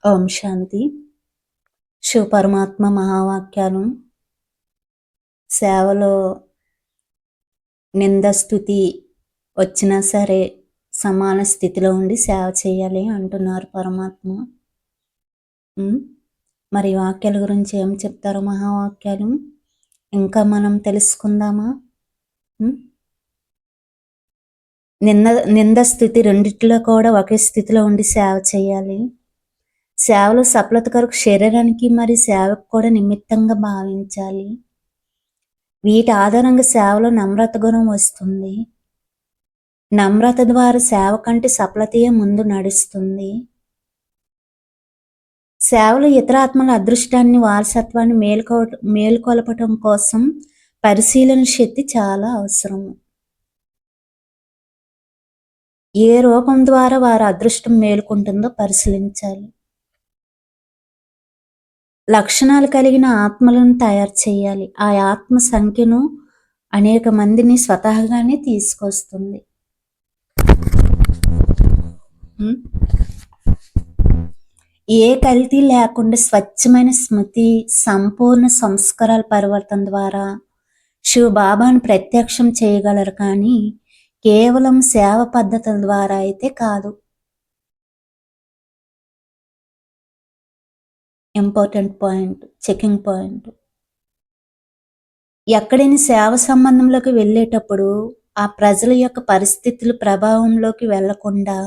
ఓం శాంతి. శివపరమాత్మ మహావాక్యాలు. సేవలో నింద స్తుతి వచ్చినా సరే సమాన స్థితిలో ఉండి సేవ చేయాలి అంటున్నారు పరమాత్మ. మరి వాక్యాల గురించి ఏం చెప్తారు మహావాక్యాలు? ఇంకా మనం తెలుసుకుందామా? నింద స్థితి రెండిట్లో కూడా ఒకే స్థితిలో ఉండి సేవ చేయాలి. సేవలో సఫలత కొరకు శరీరానికి మరి సేవకు కూడా నిమిత్తంగా భావించాలి. వీటి ఆధారంగా సేవలో నమ్రత గుణం వస్తుంది. నమ్రత ద్వారా సేవ కంటే సఫలతయే ముందు నడుస్తుంది. సేవలో ఇతర ఆత్మల అదృష్టాన్ని వారసత్వాన్ని మేలుకొలపటం కోసం పరిశీలన శక్తి చాలా అవసరం. ఏ రూపం ద్వారా వారి అదృష్టం మేలుకుంటుందో పరిశీలించాలి. లక్షణాలు కలిగిన ఆత్మలను తయారు చేయాలి. ఆ ఆత్మ సంఖ్యను అనేక మందిని స్వతహాగానే తీసుకొస్తుంది. ఏ కల్తీ లేకుండా స్వచ్ఛమైన స్మృతి, సంపూర్ణ సంస్కారాల పరివర్తన ద్వారా శివబాబాను ప్రత్యక్షం చేయగలరు, కానీ కేవలం సేవ పద్ధతుల ద్వారా అయితే కాదు. Important point, checking point. ఎక్కడైనా సేవ సంబంధంలోకి వెళ్ళేటప్పుడు ఆ ప్రజల యొక్క పరిస్థితుల ప్రభావంలోకి వెళ్లకుండా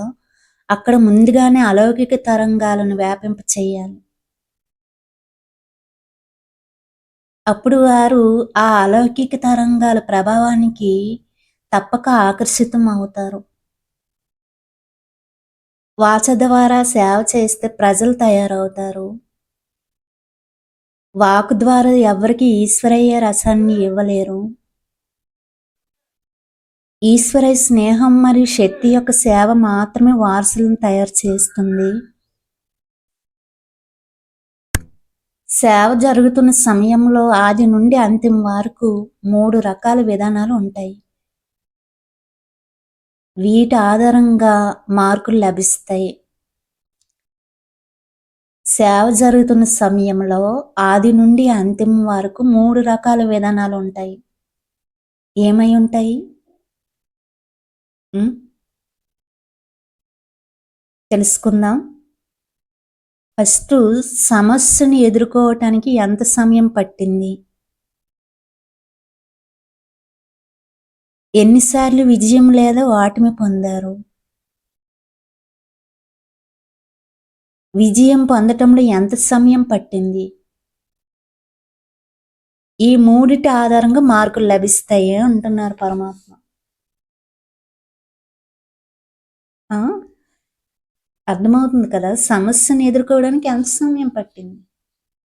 అక్కడ ముందుగానే అలౌకిక తరంగాలను వ్యాపింప చేయాలి. అప్పుడు వారు ఆ అలౌకిక తరంగాల ప్రభావానికి తప్పక ఆకర్షితం అవుతారు. వాచ ద్వారా సేవ చేస్తే ప్రజలు తయారవుతారు. వాక్ ద్వారా ఎవరికి ఈశ్వరయ్య రసాన్ని ఇవ్వలేరు. ఈశ్వరయ్య స్నేహం మరియు శక్తి యొక్క సేవ మాత్రమే వారసులను తయారు చేస్తుంది. సేవ జరుగుతున్న సమయంలో ఆది నుండి అంతిమ వరకు 3 రకాల విధానాలు ఉంటాయి. వీటి ఆధారంగా మార్కులు లభిస్తాయి. సేవ జరుగుతున్న సమయంలో ఆది నుండి అంతిమ వరకు 3 రకాల విధానాలు ఉంటాయి. ఏమై ఉంటాయి? తెలుసుకుందాం. ఫస్ట్, సమస్యను ఎదుర్కోవటానికి ఎంత సమయం పట్టింది? ఎన్నిసార్లు విజయం లేదా ఓటమి పొందారు? విజయం పొందటంలో ఎంత సమయం పట్టింది? ఈ మూడిటి ఆధారంగా మార్కులు లభిస్తాయి అంటున్నారు పరమాత్మ. అర్థమవుతుంది కదా? సమస్యను ఎదుర్కోవడానికి ఎంత సమయం పట్టింది?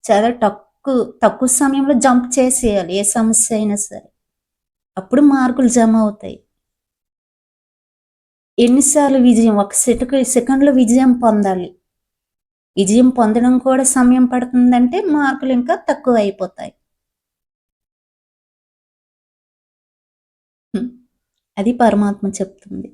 చాలా తక్కువ సమయంలో జంప్ చేసేయాలి ఏ సమస్య అయినా సరే. అప్పుడు మార్కులు జమ అవుతాయి. ఎన్నిసార్లు విజయం? 1 సెకండ్లో విజయం పొందాలి. విజయం పొందడం కూడా సమయం పడుతుందంటే మార్కులు ఇంకా తక్కువ అయిపోతాయి. అది పరమాత్మ చెప్తుంది.